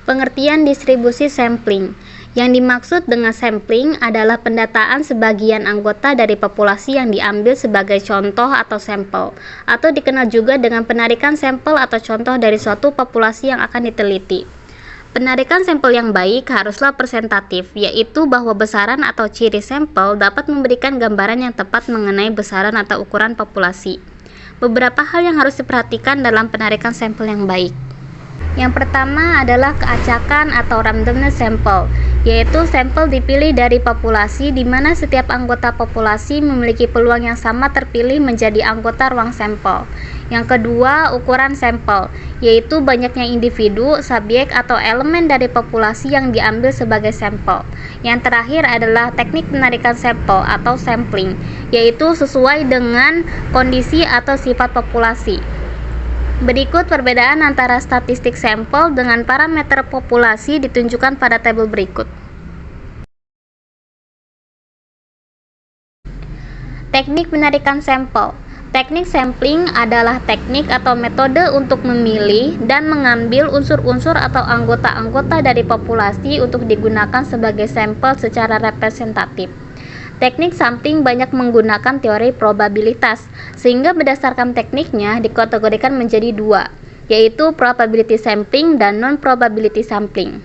Pengertian distribusi sampling. Yang dimaksud dengan sampling adalah pendataan sebagian anggota dari populasi yang diambil sebagai contoh atau sampel, atau dikenal juga dengan penarikan sampel atau contoh dari suatu populasi yang akan diteliti. Penarikan sampel yang baik haruslah presentatif, yaitu bahwa besaran atau ciri sampel dapat memberikan gambaran yang tepat mengenai besaran atau ukuran populasi. Beberapa hal yang harus diperhatikan dalam penarikan sampel yang baik. Yang pertama adalah keacakan atau randomness sampel, yaitu sampel dipilih dari populasi di mana setiap anggota populasi memiliki peluang yang sama terpilih menjadi anggota ruang sampel. Yang kedua, ukuran sampel, yaitu banyaknya individu, subjek, atau elemen dari populasi yang diambil sebagai sampel. Yang terakhir adalah teknik penarikan sampel atau sampling, yaitu sesuai dengan kondisi atau sifat populasi. Berikut perbedaan antara statistik sampel dengan parameter populasi ditunjukkan pada tabel berikut. Teknik penarikan sampel. Teknik sampling adalah teknik atau metode untuk memilih dan mengambil unsur-unsur atau anggota-anggota dari populasi untuk digunakan sebagai sampel secara representatif. Teknik sampling banyak menggunakan teori probabilitas, sehingga berdasarkan tekniknya dikategorikan menjadi dua, yaitu probability sampling dan non-probability sampling.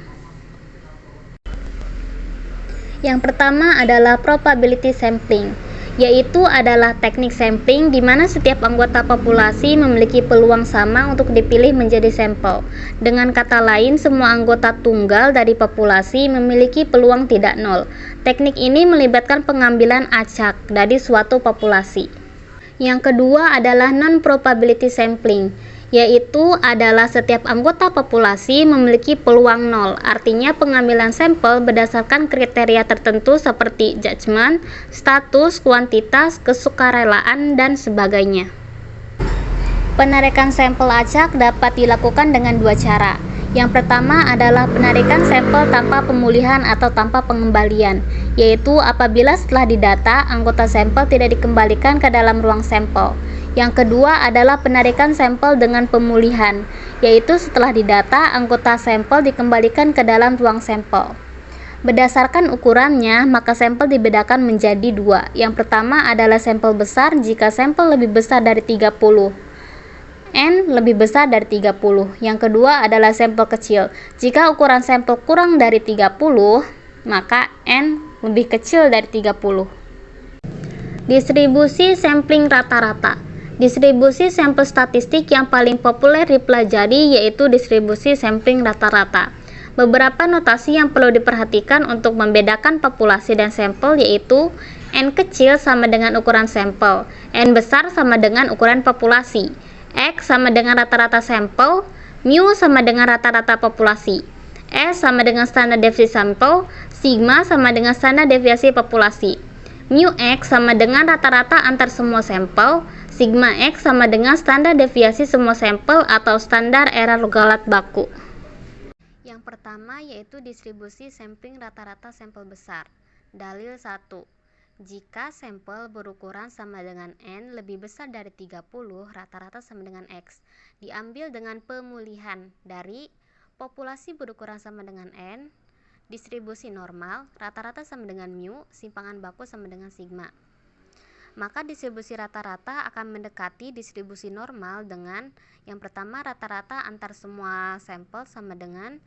Yang pertama adalah probability sampling, yaitu adalah teknik sampling di mana setiap anggota populasi memiliki peluang sama untuk dipilih menjadi sampel. Dengan kata lain, semua anggota tunggal dari populasi memiliki peluang tidak nol. Teknik ini melibatkan pengambilan acak dari suatu populasi. Yang kedua adalah non-probability sampling, yaitu adalah setiap anggota populasi memiliki peluang nol, artinya pengambilan sampel berdasarkan kriteria tertentu seperti judgement, status, kuantitas, kesukarelaan, dan sebagainya. Penarikan sampel acak dapat dilakukan dengan dua cara. Yang pertama adalah penarikan sampel tanpa pemulihan atau tanpa pengembalian, yaitu apabila setelah didata, anggota sampel tidak dikembalikan ke dalam ruang sampel. Yang kedua adalah penarikan sampel dengan pemulihan, yaitu setelah didata, anggota sampel dikembalikan ke dalam ruang sampel. Berdasarkan ukurannya, maka sampel dibedakan menjadi dua. Yang pertama adalah sampel besar jika sampel lebih besar dari 30. N lebih besar dari 30. Yang kedua adalah sampel kecil. Jika ukuran sampel kurang dari 30, maka N lebih kecil dari 30. Distribusi sampling rata-rata. Distribusi sampel statistik yang paling populer dipelajari yaitu distribusi sampling rata-rata. Beberapa notasi yang perlu diperhatikan untuk membedakan populasi dan sampel yaitu N kecil sama dengan ukuran sampel, N besar sama dengan ukuran populasi, X sama dengan rata-rata sampel, mu sama dengan rata-rata populasi, S sama dengan standar deviasi sampel, sigma sama dengan standar deviasi populasi. Mu X sama dengan rata-rata antar semua sampel, sigma X sama dengan standar deviasi semua sampel atau standar error galat baku. Yang pertama yaitu distribusi sampling rata-rata sampel besar. Dalil 1. Jika sampel berukuran sama dengan N lebih besar dari 30, rata-rata sama dengan X. Diambil dengan pemulihan dari populasi berukuran sama dengan N, distribusi normal, rata-rata sama dengan mu, simpangan baku sama dengan sigma. Maka distribusi rata-rata akan mendekati distribusi normal dengan yang pertama rata-rata antar semua sampel sama dengan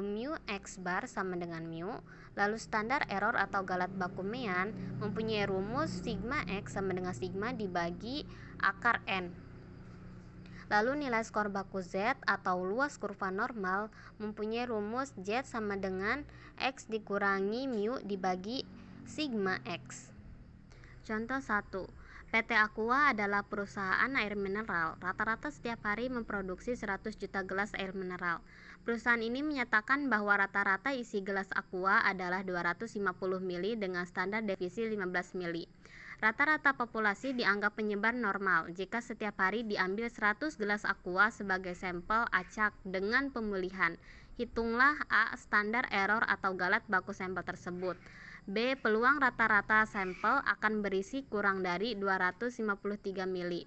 mu X bar sama dengan mu. Lalu standar error atau galat baku mean mempunyai rumus sigma X sama dengan sigma dibagi akar N. Lalu nilai skor baku Z atau luas kurva normal mempunyai rumus Z sama dengan X dikurangi mu dibagi sigma X. Contoh 1. PT Aqua adalah perusahaan air mineral. Rata-rata setiap hari memproduksi 100 juta gelas air mineral. Perusahaan ini menyatakan bahwa rata-rata isi gelas Aqua adalah 250 mili dengan standar deviasi 15 mili. Rata-rata populasi dianggap penyebar normal jika setiap hari diambil 100 gelas Aqua sebagai sampel acak dengan pemulihan. Hitunglah A. Standar error atau galat baku sampel tersebut. B. Peluang rata-rata sampel akan berisi kurang dari 253 mili.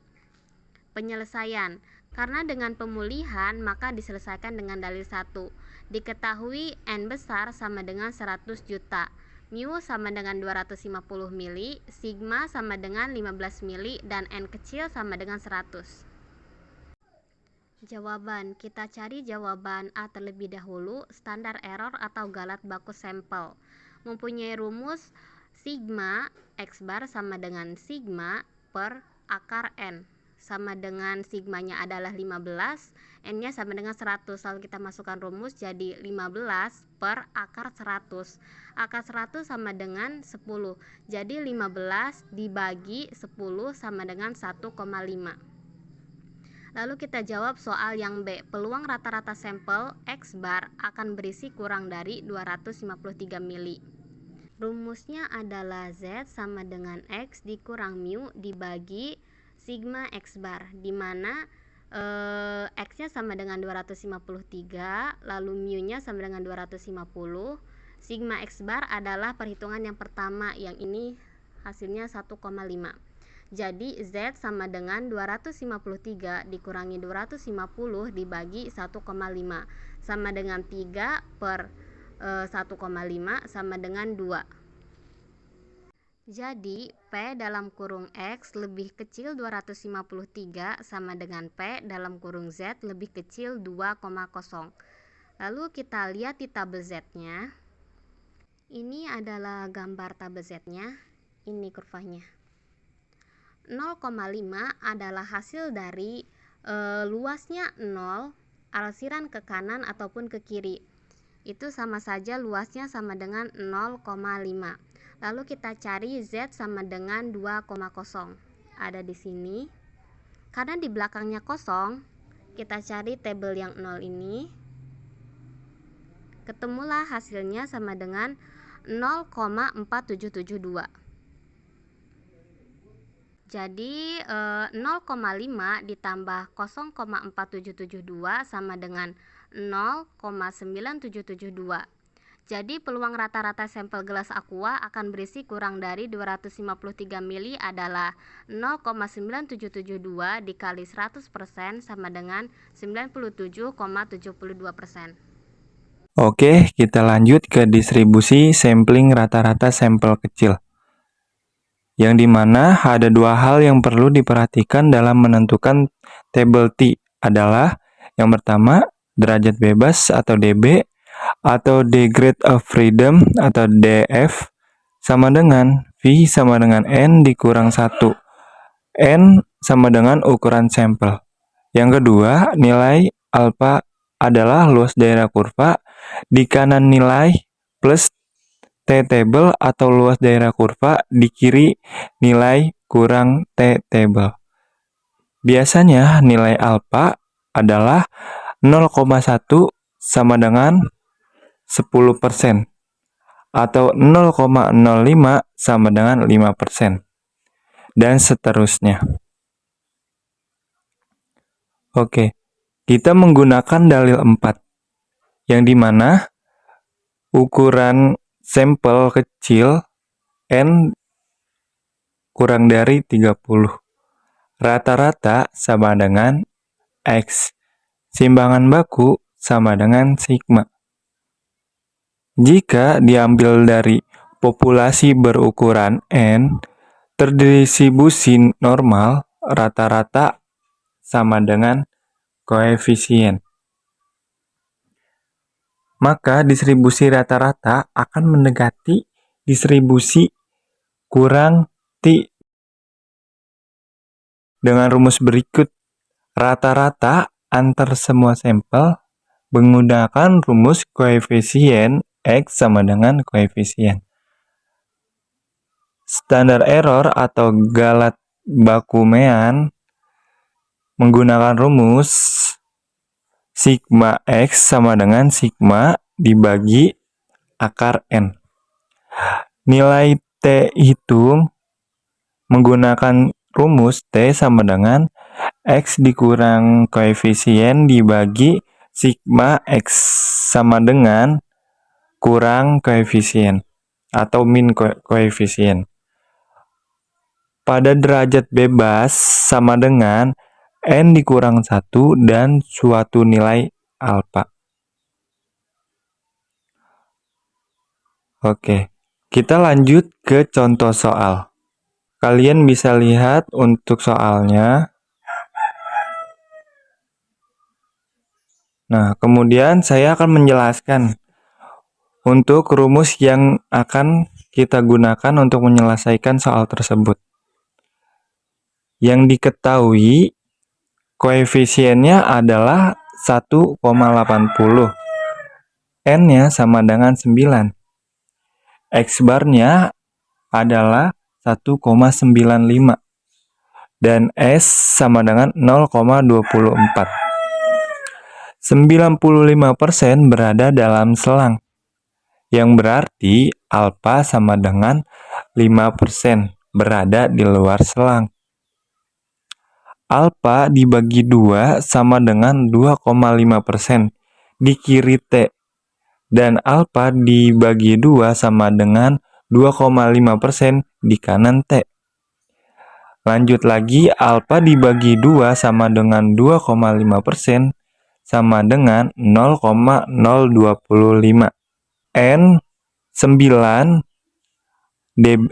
Penyelesaian. Karena dengan pemulihan maka diselesaikan dengan dalil 1. Diketahui N besar sama dengan 100 juta, mu sama dengan 250 mili, sigma sama dengan 15 mili, dan N kecil sama dengan 100. Jawaban, kita cari jawaban A terlebih dahulu, standar error atau galat baku sampel. Mempunyai rumus sigma X bar sama dengan sigma per akar N. Sama dengan sigmanya adalah 15, N-nya sama dengan 100. Lalu kita masukkan rumus jadi 15 per akar 100. Akar 100 sama dengan 10. Jadi 15 dibagi 10 sama dengan 1,5. Lalu kita jawab soal yang B. Peluang rata-rata sampel X bar akan berisi kurang dari 253 mili. Rumusnya adalah Z sama dengan X dikurang mu dibagi sigma X bar, di mana X-nya sama dengan 253, lalu mu-nya sama dengan 250. Sigma X bar adalah perhitungan yang pertama, yang ini hasilnya 1,5. Jadi Z sama dengan 253 dikurangi 250 dibagi 1,5 sama dengan 3 per 1,5 sama dengan 2. Jadi P dalam kurung X lebih kecil 253 sama dengan P dalam kurung Z lebih kecil 2,0. Lalu kita lihat di tabel Z-nya. Ini adalah gambar tabel Z-nya. Ini kurvanya. 0,5 adalah hasil dari luasnya 0, arsiran ke kanan ataupun ke kiri. Itu sama saja luasnya sama dengan 0,5. Lalu kita cari Z sama dengan 2,0. Ada di sini. Karena di belakangnya kosong, kita cari tabel yang 0 ini. Ketemulah hasilnya sama dengan 0,4772. Jadi 0,5 ditambah 0,4772 sama dengan 0,9772. Jadi peluang rata-rata sampel gelas aqua akan berisi kurang dari 253 mili adalah 0,9772 dikali 100% sama dengan 97,72%. Oke, kita lanjut ke distribusi sampling rata-rata sampel kecil. Yang dimana ada dua hal yang perlu diperhatikan dalam menentukan tabel T adalah yang pertama derajat bebas atau dB atau degree of freedom atau DF sama dengan V sama dengan N dikurang 1. N sama dengan ukuran sampel. Yang kedua, nilai alfa adalah luas daerah kurva di kanan nilai plus T-table atau luas daerah kurva, di kiri nilai kurang T-table. Biasanya nilai alfa adalah 0,1 sama dengan 10% atau 0,05 sama dengan 5%, dan seterusnya. Oke, kita menggunakan dalil 4, yang dimana ukuran sampel kecil N kurang dari 30. Rata-rata sama dengan X. Simbangan baku sama dengan sigma. Jika diambil dari populasi berukuran N, terdistribusi normal rata-rata sama dengan koefisien. Maka distribusi rata-rata akan mendekati distribusi kurang T dengan rumus berikut. Rata-rata antar semua sampel menggunakan rumus koefisien X sama dengan koefisien. Standar error atau galat bakumean menggunakan rumus sigma X sama dengan sigma dibagi akar N. Nilai T hitung menggunakan rumus T sama dengan X dikurang koefisien dibagi sigma X sama dengan kurang koefisien atau min koefisien. Pada derajat bebas sama dengan N dikurang 1 dan suatu nilai alfa. Oke, kita lanjut ke contoh soal. Kalian bisa lihat untuk soalnya. Nah, kemudian saya akan menjelaskan untuk rumus yang akan kita gunakan untuk menyelesaikan soal tersebut. Yang diketahui koefisiennya adalah 1,80. N-nya sama dengan 9. X-bar-nya adalah 1,95. Dan S sama dengan 0,24. 95% berada dalam selang, yang berarti alfa sama dengan 5% berada di luar selang. Alfa dibagi 2 sama dengan 2,5% di kiri T, dan alfa dibagi 2 sama dengan 2,5% di kanan T. Lanjut lagi, alfa dibagi 2 sama dengan 2,5% sama dengan 0,025. N 9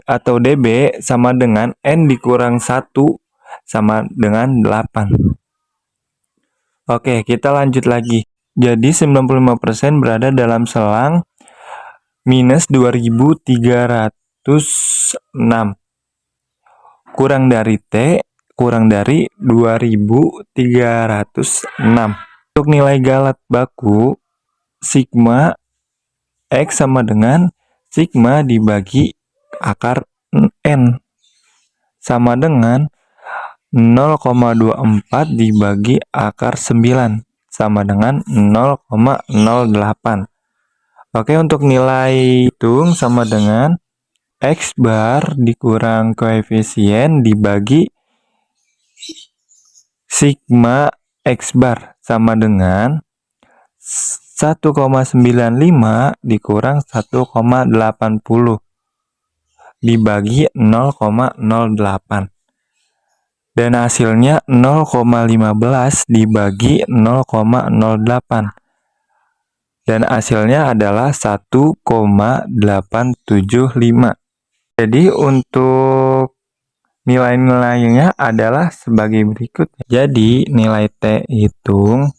atau dB sama dengan N dikurang 1 sama dengan 8. Oke, kita lanjut lagi. Jadi 95% berada dalam selang minus 2306. Kurang dari T, kurang dari 2306. Untuk nilai galat baku, sigma X sama dengan sigma dibagi akar N, sama dengan 0,24 dibagi akar 9, sama dengan 0,08. Oke, untuk nilai hitung sama dengan X bar dikurang koefisien dibagi sigma X bar, sama dengan 1,95 dikurang 1,80 dibagi 0,08. Dan hasilnya 0,15 dibagi 0,08. Dan hasilnya adalah 1,875. Jadi untuk nilai-nilainya adalah sebagai berikut. Jadi nilai T hitung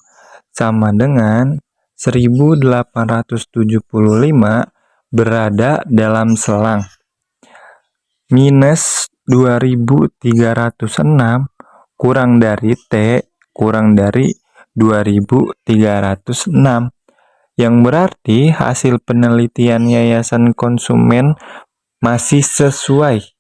sama dengan 1875 berada dalam selang minus 2306 kurang dari T kurang dari 2306, yang berarti hasil penelitian Yayasan Konsumen masih sesuai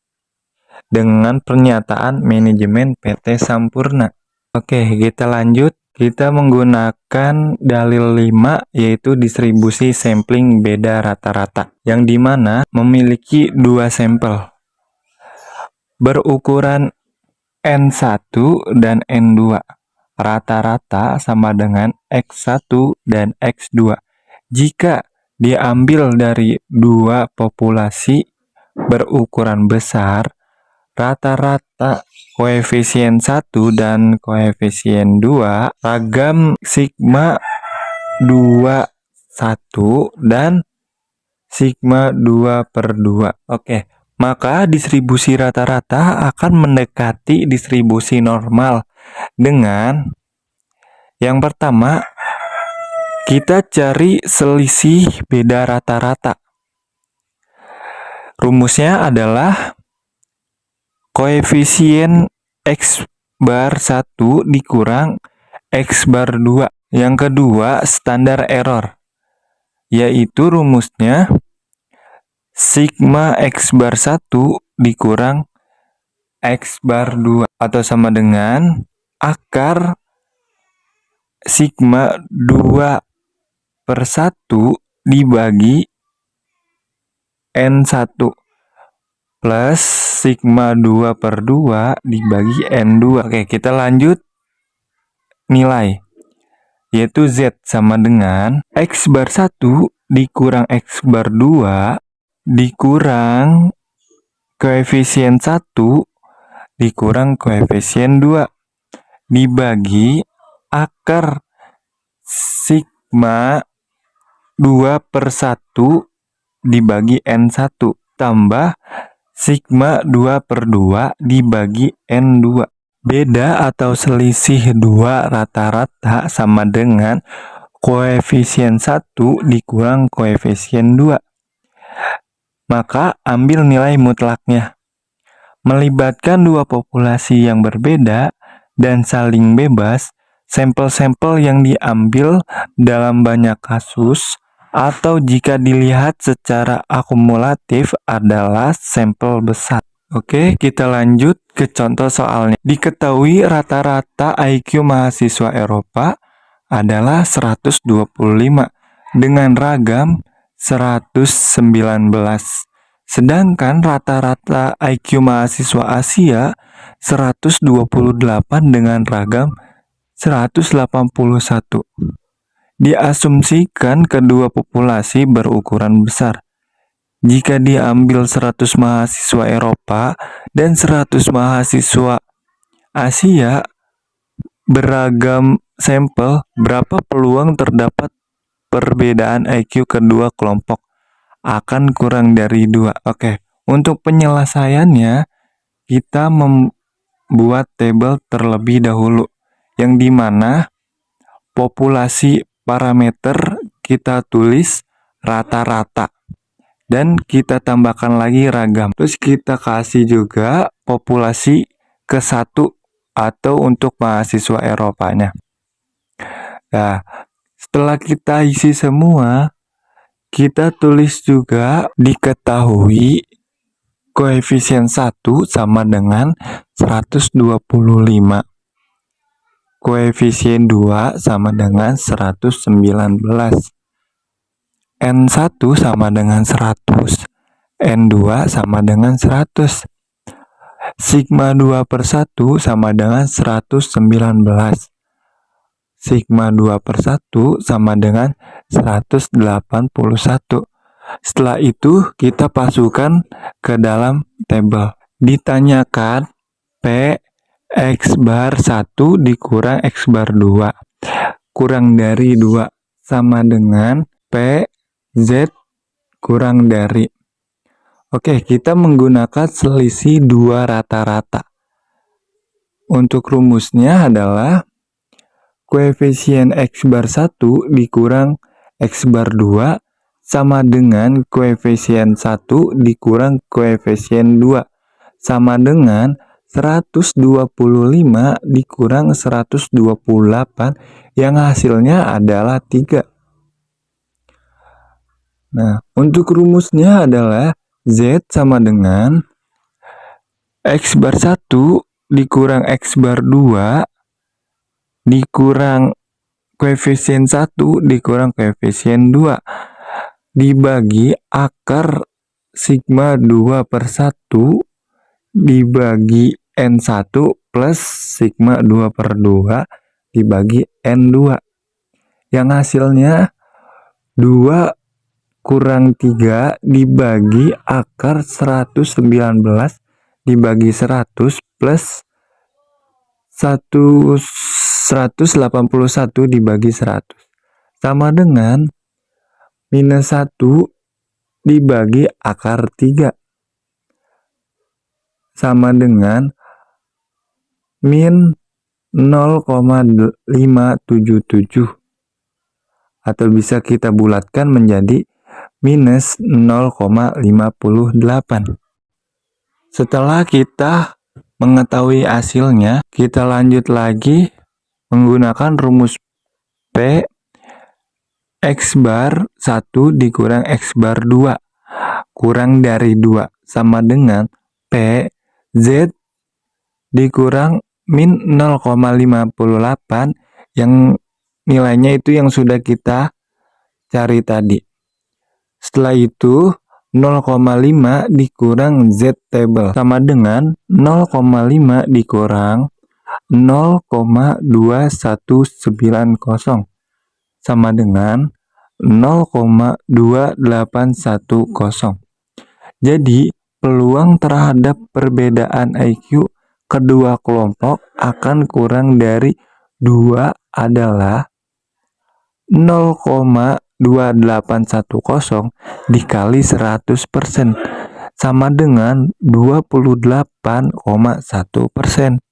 dengan pernyataan manajemen PT Sampurna. Oke, kita lanjut. Kita menggunakan dalil 5, yaitu distribusi sampling beda rata-rata, yang dimana memiliki 2 sampel berukuran N1 dan N2. Rata-rata sama dengan X1 dan X2. Jika diambil dari 2 populasi berukuran besar, rata-rata koefisien 1 dan koefisien 2 ragam sigma 2 1 dan sigma 2/2. Oke, maka distribusi rata-rata akan mendekati distribusi normal dengan yang pertama, kita cari selisih beda rata-rata. Rumusnya adalah koefisien X bar 1 dikurang X bar 2. Yang kedua, standar error, yaitu rumusnya sigma X bar 1 dikurang X bar 2, atau sama dengan akar sigma 2/1 dibagi N1 plus sigma 2/2 dibagi N2. Oke, kita lanjut nilai, yaitu Z sama dengan X bar 1 dikurang X bar 2 dikurang koefisien 1 dikurang koefisien 2. dibagi akar sigma 2/1 dibagi N1 tambah sigma 2/2 dibagi N2. Beda atau selisih 2 rata-rata sama dengan koefisien 1 dikurang koefisien 2. Maka ambil nilai mutlaknya. Melibatkan dua populasi yang berbeda dan saling bebas, sampel-sampel yang diambil dalam banyak kasus atau jika dilihat secara akumulatif adalah sampel besar. Oke, kita lanjut ke contoh soalnya. Diketahui rata-rata IQ mahasiswa Eropa adalah 125 dengan ragam 119. Sedangkan rata-rata IQ mahasiswa Asia 128 dengan ragam 181. Diasumsikan kedua populasi berukuran besar. Jika diambil 100 mahasiswa Eropa dan 100 mahasiswa Asia beragam sampel, berapa peluang terdapat perbedaan IQ kedua kelompok? Akan kurang dari 2. Oke, untuk penyelesaiannya kita membuat tabel terlebih dahulu yang dimana populasi parameter kita tulis rata-rata dan kita tambahkan lagi ragam. Terus kita kasih juga populasi ke-1 atau untuk mahasiswa Eropanya. Nah, setelah kita isi semua, kita tulis juga diketahui koefisien 1 sama dengan 125. Koefisien 2 sama dengan 119. N1 sama dengan 100. N2 sama dengan 100. Sigma 2/1 sama dengan 119. Sigma 2/1 sama dengan 181. Setelah itu kita masukkan ke dalam tabel. Ditanyakan P X bar 1 dikurang X bar 2 kurang dari 2 sama dengan P Z kurang dari. Oke, kita menggunakan selisih 2 rata-rata. Untuk rumusnya adalah koefisien X bar 1 dikurang X bar 2 sama dengan koefisien 1 dikurang koefisien 2 sama dengan 125 dikurang 128 yang hasilnya adalah 3. Nah, untuk rumusnya adalah Z sama dengan X bar 1 dikurang X bar 2 dikurang koefisien 1 dikurang koefisien 2 dibagi akar sigma 2/1 dibagi N1 plus sigma 2/2 dibagi N2. Yang hasilnya 2 kurang 3 dibagi akar 119 dibagi 100 plus 181 dibagi 100 sama dengan minus 1 dibagi akar 3 sama dengan min 0,577 atau bisa kita bulatkan menjadi minus 0,58. Setelah kita mengetahui hasilnya, kita lanjut lagi menggunakan rumus P X bar 1 dikurang X bar 2 kurang dari 2 sama dengan P Z dikurang min 0,58 yang nilainya itu yang sudah kita cari tadi. Setelah itu 0,5 dikurang Z table sama dengan 0,5 dikurang 0,2190 sama dengan 0,2810. Jadi peluang terhadap perbedaan IQ kedua kelompok akan kurang dari 2 adalah 0,2810 dikali 100% sama dengan 28,1%.